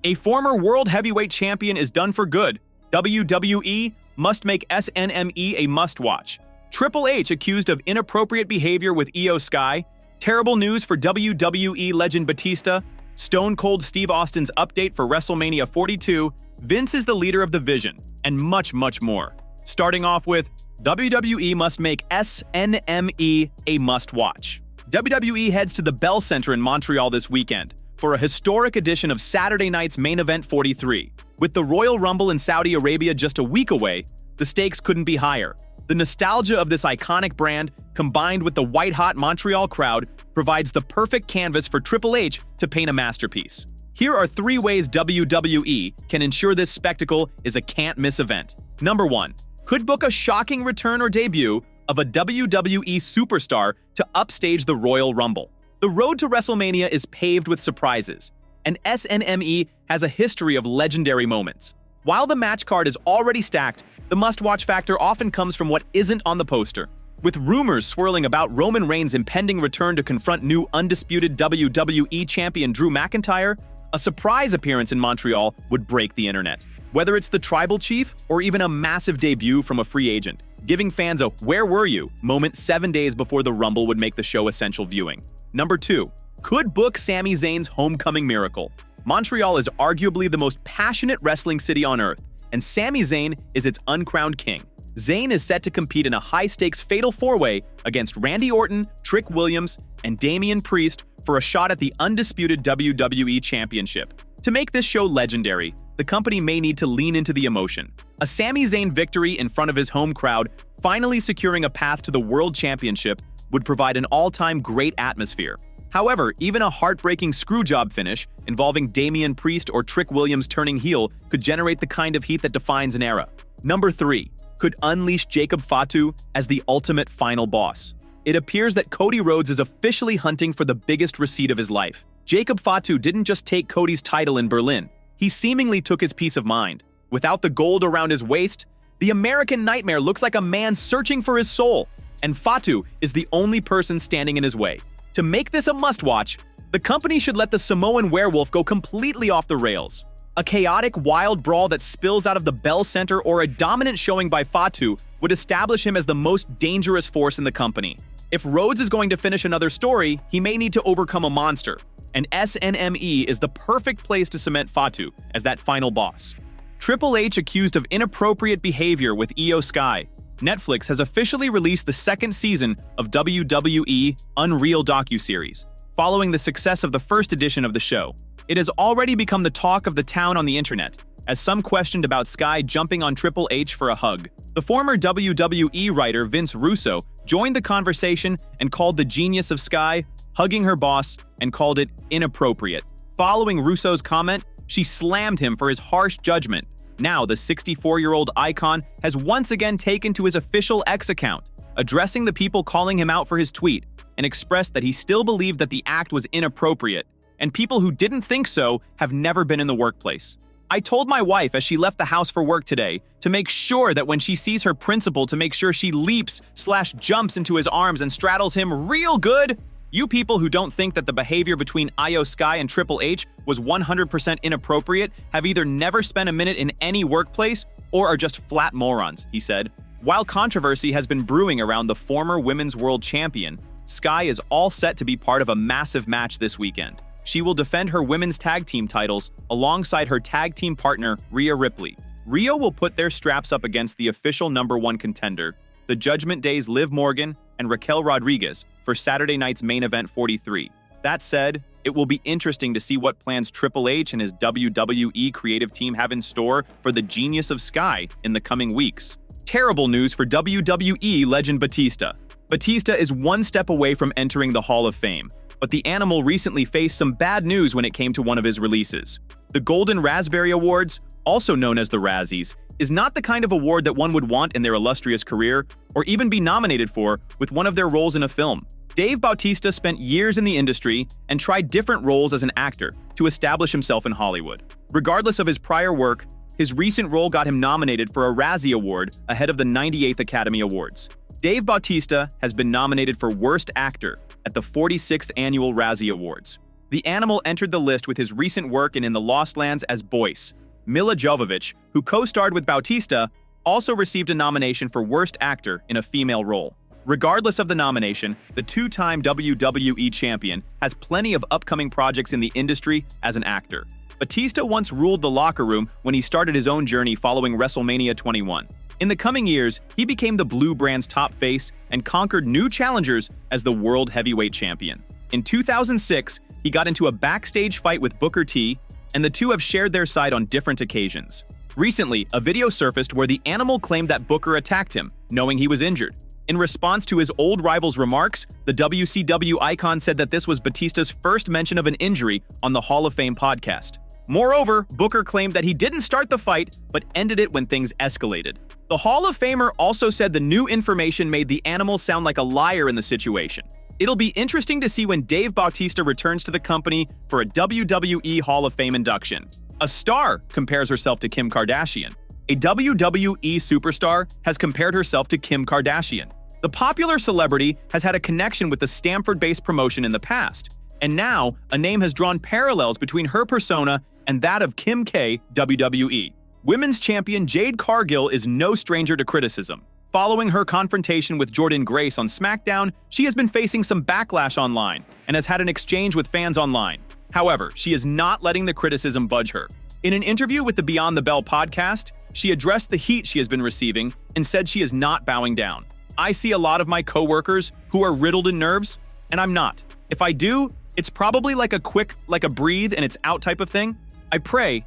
A former World Heavyweight Champion is done for good. WWE must make SNME a must-watch. Triple H accused of inappropriate behavior with Iyo Sky. Terrible news for WWE legend Batista. Stone Cold Steve Austin's update for WrestleMania 42. Vince is the leader of the Vision. And much, much more. Starting off with, WWE must make SNME a must-watch. WWE heads to the Bell Center in Montreal this weekend for a historic edition of Saturday night's Main Event 43. With the Royal Rumble in Saudi Arabia just a week away, the stakes couldn't be higher. The nostalgia of this iconic brand, combined with the white-hot Montreal crowd, provides the perfect canvas for Triple H to paint a masterpiece. Here are 3 ways WWE can ensure this spectacle is a can't-miss event. Number 1. Could book a shocking return or debut of a WWE superstar to upstage the Royal Rumble. The road to WrestleMania is paved with surprises, and SNME has a history of legendary moments. While the match card is already stacked, the must-watch factor often comes from what isn't on the poster. With rumors swirling about Roman Reigns' impending return to confront new undisputed WWE champion Drew McIntyre, a surprise appearance in Montreal would break the internet. Whether it's the Tribal Chief or even a massive debut from a free agent, giving fans a "where were you" moment 7 days before the Rumble would make the show essential viewing. Number 2. Could book Sami Zayn's homecoming miracle. Montreal is arguably the most passionate wrestling city on earth, and Sami Zayn is its uncrowned king. Zayn is set to compete in a high-stakes fatal 4-way against Randy Orton, Trick Williams, and Damian Priest for a shot at the undisputed WWE Championship. To make this show legendary, the company may need to lean into the emotion. A Sami Zayn victory in front of his home crowd, finally securing a path to the World Championship, would provide an all-time great atmosphere. However, even a heartbreaking screwjob finish involving Damian Priest or Trick Williams turning heel could generate the kind of heat that defines an era. Number 3. Could unleash Jacob Fatu as the ultimate final boss. It appears that Cody Rhodes is officially hunting for the biggest receipt of his life. Jacob Fatu didn't just take Cody's title in Berlin, he seemingly took his peace of mind. Without the gold around his waist, the American Nightmare looks like a man searching for his soul, and Fatu is the only person standing in his way. To make this a must-watch, the company should let the Samoan werewolf go completely off the rails. A chaotic, wild brawl that spills out of the Bell Center or a dominant showing by Fatu would establish him as the most dangerous force in the company. If Rhodes is going to finish another story, he may need to overcome a monster, and SNME is the perfect place to cement Fatu as that final boss. Triple H accused of inappropriate behavior with Iyo Sky. Netflix has officially released the 2nd season of WWE Unreal docuseries, following the success of the first edition of the show. It has already become the talk of the town on the internet, as some questioned about Sky jumping on Triple H for a hug. The former WWE writer Vince Russo joined the conversation and called the genius of Sky hugging her boss and called it inappropriate. Following Russo's comment, she slammed him for his harsh judgment. Now, the 64-year-old icon has once again taken to his official X account, addressing the people calling him out for his tweet, and expressed that he still believed that the act was inappropriate, and people who didn't think so have never been in the workplace. I told my wife as she left the house for work today to make sure that when she sees her principal to make sure she leaps/jumps into his arms and straddles him real good. You people who don't think that the behavior between Iyo Sky and Triple H was 100% inappropriate have either never spent a minute in any workplace or are just flat morons, he said. While controversy has been brewing around the former Women's World Champion, Sky is all set to be part of a massive match this weekend. She will defend her women's tag team titles alongside her tag team partner, Rhea Ripley. Rhea will put their straps up against the official #1 contender, the Judgment Day's Liv Morgan and Raquel Rodriguez, for Saturday night's Main Event 43. That said, it will be interesting to see what plans Triple H and his WWE creative team have in store for the genius of Sky in the coming weeks. Terrible news for WWE legend Batista. Batista is one step away from entering the Hall of Fame, but the animal recently faced some bad news when it came to one of his releases. The Golden Raspberry Awards, also known as the Razzies, is not the kind of award that one would want in their illustrious career or even be nominated for with one of their roles in a film. Dave Bautista spent years in the industry and tried different roles as an actor to establish himself in Hollywood. Regardless of his prior work, his recent role got him nominated for a Razzie Award ahead of the 98th Academy Awards. Dave Bautista has been nominated for Worst Actor at the 46th Annual Razzie Awards. The Animal entered the list with his recent work in the Lost Lands as Boyce. Milla Jovovich, who co-starred with Batista, also received a nomination for Worst Actor in a Female Role. Regardless of the nomination, the two-time WWE champion has plenty of upcoming projects in the industry as an actor. Batista once ruled the locker room when he started his own journey following WrestleMania 21. In the coming years, he became the Blue brand's top face and conquered new challengers as the World Heavyweight Champion. In 2006, he got into a backstage fight with Booker T, and the two have shared their side on different occasions. Recently, a video surfaced where the Animal claimed that Booker attacked him, knowing he was injured. In response to his old rival's remarks, the WCW icon said that this was Batista's first mention of an injury on the Hall of Fame podcast. Moreover, Booker claimed that he didn't start the fight, but ended it when things escalated. The Hall of Famer also said the new information made the Animal sound like a liar in the situation. It'll be interesting to see when Dave Bautista returns to the company for a WWE Hall of Fame induction. A star compares herself to Kim Kardashian. A WWE superstar has compared herself to Kim Kardashian. The popular celebrity has had a connection with the Stamford-based promotion in the past, and now a name has drawn parallels between her persona and that of Kim K, WWE. Women's champion Jade Cargill is no stranger to criticism. Following her confrontation with Jordynne Grace on SmackDown, she has been facing some backlash online and has had an exchange with fans online. However, she is not letting the criticism budge her. In an interview with the Beyond the Bell podcast, she addressed the heat she has been receiving and said she is not bowing down. I see a lot of my coworkers who are riddled in nerves, and I'm not. If I do, it's probably like a breathe and it's out type of thing. I pray,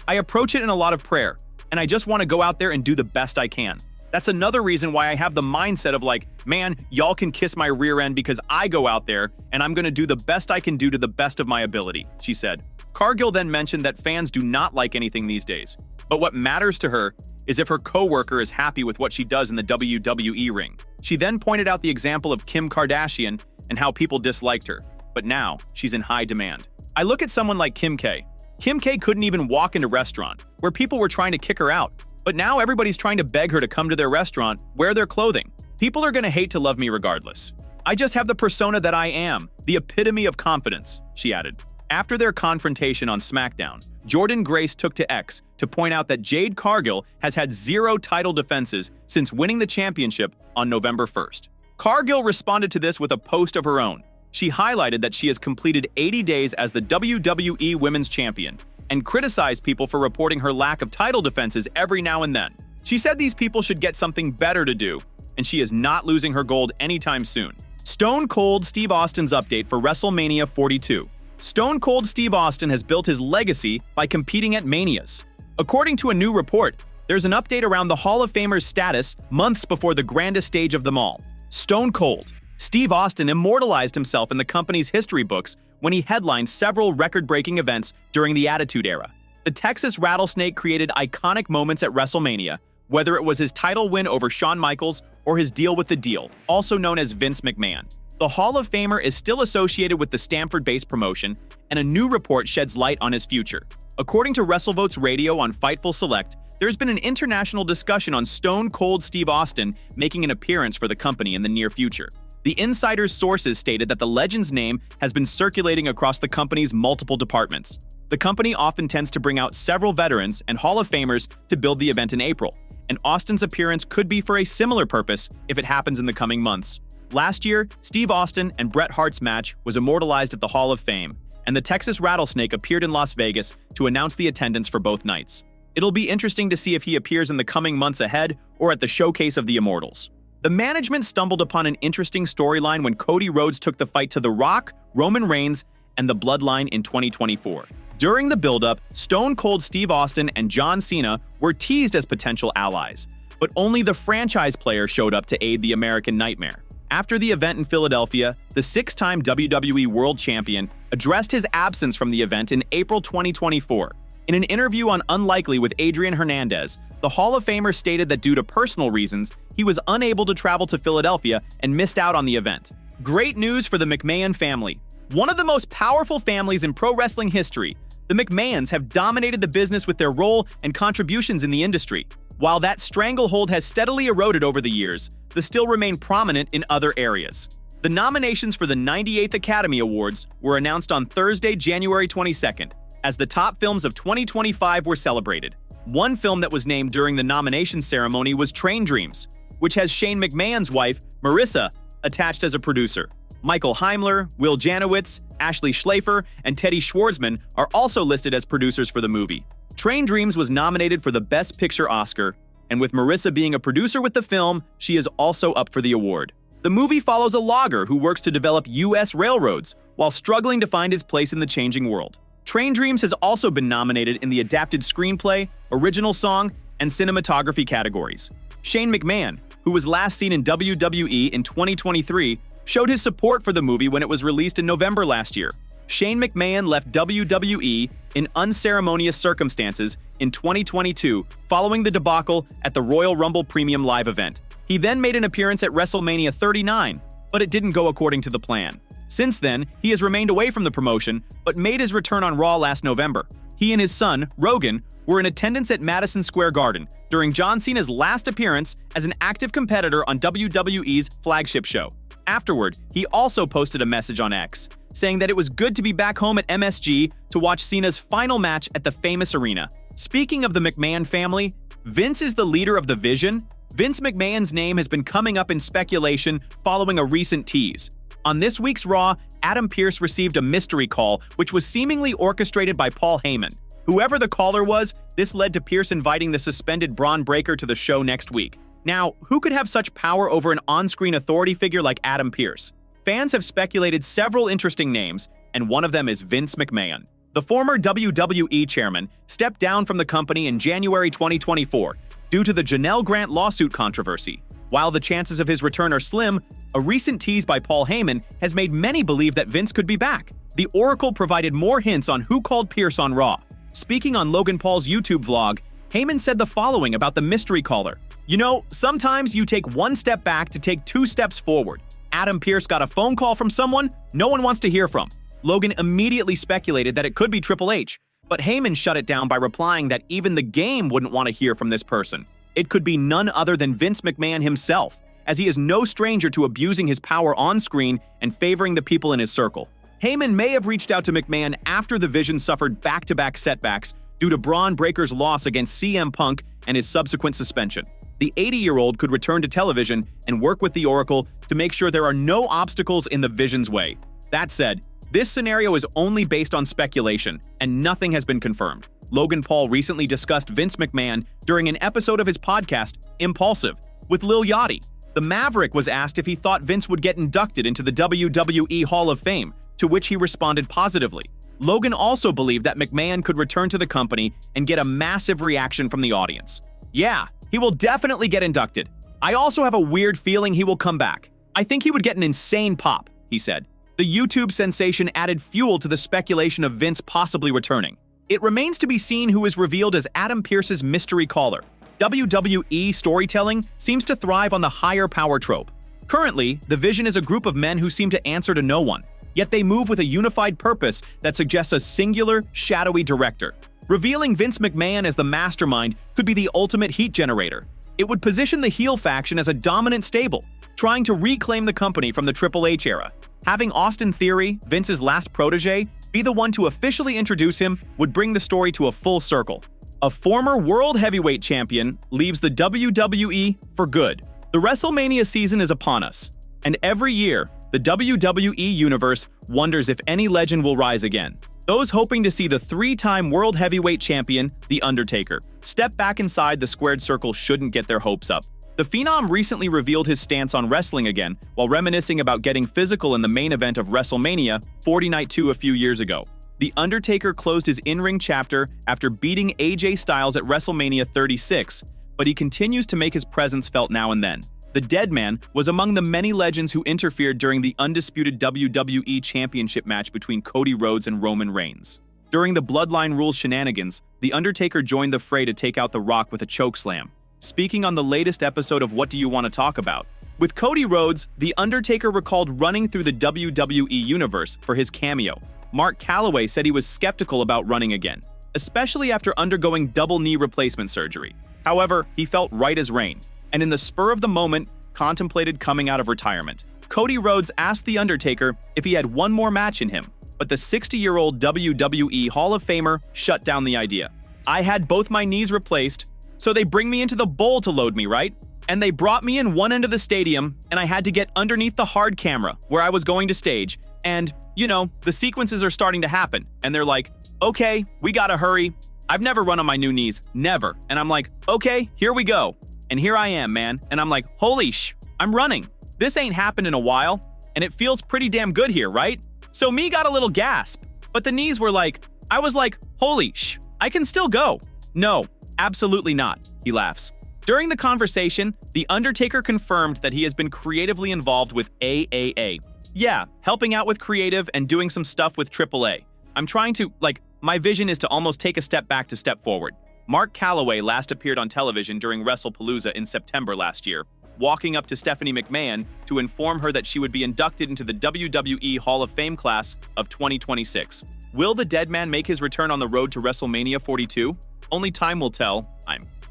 I approach it in a lot of prayer, and I just want to go out there and do the best I can. That's another reason why I have the mindset of man, y'all can kiss my rear end because I go out there and I'm going to do the best I can do to the best of my ability, she said. Cargill then mentioned that fans do not like anything these days, but what matters to her is if her coworker is happy with what she does in the WWE ring. She then pointed out the example of Kim Kardashian and how people disliked her, but now she's in high demand. I look at someone like Kim K. Kim K couldn't even walk into a restaurant where people were trying to kick her out, but now everybody's trying to beg her to come to their restaurant, wear their clothing. People are going to hate to love me regardless. I just have the persona that I am, the epitome of confidence, she added. After their confrontation on SmackDown, Jordynne Grace took to X to point out that Jade Cargill has had 0 title defenses since winning the championship on November 1st. Cargill responded to this with a post of her own. She highlighted that she has completed 80 days as the WWE Women's Champion and criticized people for reporting her lack of title defenses every now and then. She said these people should get something better to do, and she is not losing her gold anytime soon. Stone Cold Steve Austin's update for WrestleMania 42. Stone Cold Steve Austin has built his legacy by competing at Manias. According to a new report, there's an update around the Hall of Famer's status months before the grandest stage of them all. Stone Cold Steve Austin immortalized himself in the company's history books when he headlined several record-breaking events during the Attitude Era. The Texas Rattlesnake created iconic moments at WrestleMania, whether it was his title win over Shawn Michaels or his deal with the Deal, also known as Vince McMahon. The Hall of Famer is still associated with the Stamford-based promotion, and a new report sheds light on his future. According to WrestleVotes Radio on Fightful Select, there's been an international discussion on Stone Cold Steve Austin making an appearance for the company in the near future. The insider's sources stated that the legend's name has been circulating across the company's multiple departments. The company often tends to bring out several veterans and Hall of Famers to build the event in April, and Austin's appearance could be for a similar purpose if it happens in the coming months. Last year, Steve Austin and Bret Hart's match was immortalized at the Hall of Fame, and the Texas Rattlesnake appeared in Las Vegas to announce the attendance for both nights. It'll be interesting to see if he appears in the coming months ahead or at the Showcase of the Immortals. The management stumbled upon an interesting storyline when Cody Rhodes took the fight to The Rock, Roman Reigns, and The Bloodline in 2024. During the build-up, Stone Cold Steve Austin and John Cena were teased as potential allies, but only the franchise player showed up to aid the American Nightmare. After the event in Philadelphia, the 6-time WWE World Champion addressed his absence from the event in April 2024. In an interview on Unlikely with Adrian Hernandez, the Hall of Famer stated that due to personal reasons, he was unable to travel to Philadelphia and missed out on the event. Great news for the McMahon family. One of the most powerful families in pro wrestling history, the McMahons have dominated the business with their role and contributions in the industry. While that stranglehold has steadily eroded over the years, they still remain prominent in other areas. The nominations for the 98th Academy Awards were announced on Thursday, January 22nd, as the top films of 2025 were celebrated. One film that was named during the nomination ceremony was Train Dreams, which has Shane McMahon's wife, Marissa, attached as a producer. Michael Heimler, Will Janowitz, Ashley Schlafer, and Teddy Schwartzman are also listed as producers for the movie. Train Dreams was nominated for the Best Picture Oscar, and with Marissa being a producer with the film, she is also up for the award. The movie follows a logger who works to develop U.S. railroads while struggling to find his place in the changing world. Train Dreams has also been nominated in the Adapted Screenplay, Original Song, and Cinematography categories. Shane McMahon, who was last seen in WWE in 2023, showed his support for the movie when it was released in November last year. Shane McMahon left WWE in unceremonious circumstances in 2022 following the debacle at the Royal Rumble Premium Live event. He then made an appearance at WrestleMania 39, but it didn't go according to the plan. Since then, he has remained away from the promotion, but made his return on Raw last November. He and his son, Rogan, were in attendance at Madison Square Garden during John Cena's last appearance as an active competitor on WWE's flagship show. Afterward, he also posted a message on X, saying that it was good to be back home at MSG to watch Cena's final match at the famous arena. Speaking of the McMahon family, Vince is the leader of the Vision. Vince McMahon's name has been coming up in speculation following a recent tease. On this week's Raw, Adam Pearce received a mystery call, which was seemingly orchestrated by Paul Heyman. Whoever the caller was, this led to Pearce inviting the suspended Braun Breaker to the show next week. Now, who could have such power over an on-screen authority figure like Adam Pearce? Fans have speculated several interesting names, and one of them is Vince McMahon. The former WWE chairman stepped down from the company in January 2024 due to the Janelle Grant lawsuit controversy. While the chances of his return are slim, a recent tease by Paul Heyman has made many believe that Vince could be back. The Oracle provided more hints on who called Pearce on Raw. Speaking on Logan Paul's YouTube vlog, Heyman said the following about the mystery caller. "You know, sometimes you take one step back to take two steps forward. Adam Pearce got a phone call from someone no one wants to hear from." Logan immediately speculated that it could be Triple H, but Heyman shut it down by replying that even the game wouldn't want to hear from this person. It could be none other than Vince McMahon himself, as he is no stranger to abusing his power on screen and favoring the people in his circle. Heyman may have reached out to McMahon after the Vision suffered back-to-back setbacks due to Braun Breaker's loss against CM Punk and his subsequent suspension. The 80-year-old could return to television and work with the Oracle to make sure there are no obstacles in the Vision's way. That said, this scenario is only based on speculation, and nothing has been confirmed. Logan Paul recently discussed Vince McMahon during an episode of his podcast, Impulsive, with Lil Yachty. The Maverick was asked if he thought Vince would get inducted into the WWE Hall of Fame, to which he responded positively. Logan also believed that McMahon could return to the company and get a massive reaction from the audience. "Yeah, he will definitely get inducted. I also have a weird feeling he will come back. I think he would get an insane pop," he said. The YouTube sensation added fuel to the speculation of Vince possibly returning. It remains to be seen who is revealed as Adam Pearce's mystery caller. WWE storytelling seems to thrive on the higher power trope. Currently, the Vision is a group of men who seem to answer to no one, yet they move with a unified purpose that suggests a singular, shadowy director. Revealing Vince McMahon as the mastermind could be the ultimate heat generator. It would position the heel faction as a dominant stable, trying to reclaim the company from the Triple H era. Having Austin Theory, Vince's last protege, be the one to officially introduce him would bring the story to a full circle. A former World Heavyweight Champion leaves the WWE for good. The WrestleMania season is upon us, and every year, the WWE Universe wonders if any legend will rise again. Those hoping to see the three-time World Heavyweight Champion, The Undertaker, step back inside the squared circle shouldn't get their hopes up. The Phenom recently revealed his stance on wrestling again while reminiscing about getting physical in the main event of WrestleMania 40 Night 2 a few years ago. The Undertaker closed his in-ring chapter after beating AJ Styles at WrestleMania 36, but he continues to make his presence felt now and then. The Deadman was among the many legends who interfered during the undisputed WWE Championship match between Cody Rhodes and Roman Reigns. During the Bloodline Rules shenanigans, The Undertaker joined the fray to take out The Rock with a chokeslam. Speaking on the latest episode of What Do You Want to Talk About? With Cody Rhodes, The Undertaker recalled running through the WWE Universe for his cameo. Mark Calloway said he was skeptical about running again, especially after undergoing double knee replacement surgery. However, he felt right as rain, and in the spur of the moment, contemplated coming out of retirement. Cody Rhodes asked The Undertaker if he had one more match in him, but the 60-year-old WWE Hall of Famer shut down the idea. I had both my knees replaced, so they bring me into the bowl to load me, right? And they brought me in one end of the stadium, and I had to get underneath the hard camera where I was going to stage. And, you know, the sequences are starting to happen, and they're like, okay, we gotta hurry. I've never run on my new knees, never. And I'm like, okay, here we go. And here I am, man. And I'm like, holy I'm running. This ain't happened in a while, and it feels pretty damn good here, right? So me got a little gasp, but the knees were like, I was like, holy I can still go. No, absolutely not, he laughs. During the conversation, The Undertaker confirmed that he has been creatively involved with AAA. Yeah, helping out with creative and doing some stuff with AAA. I'm trying to, my vision is to almost take a step back to step forward. Mark Calloway last appeared on television during WrestlePalooza in September last year, walking up to Stephanie McMahon to inform her that she would be inducted into the WWE Hall of Fame class of 2026. Will the dead man make his return on the road to WrestleMania 42? Only time will tell. I'm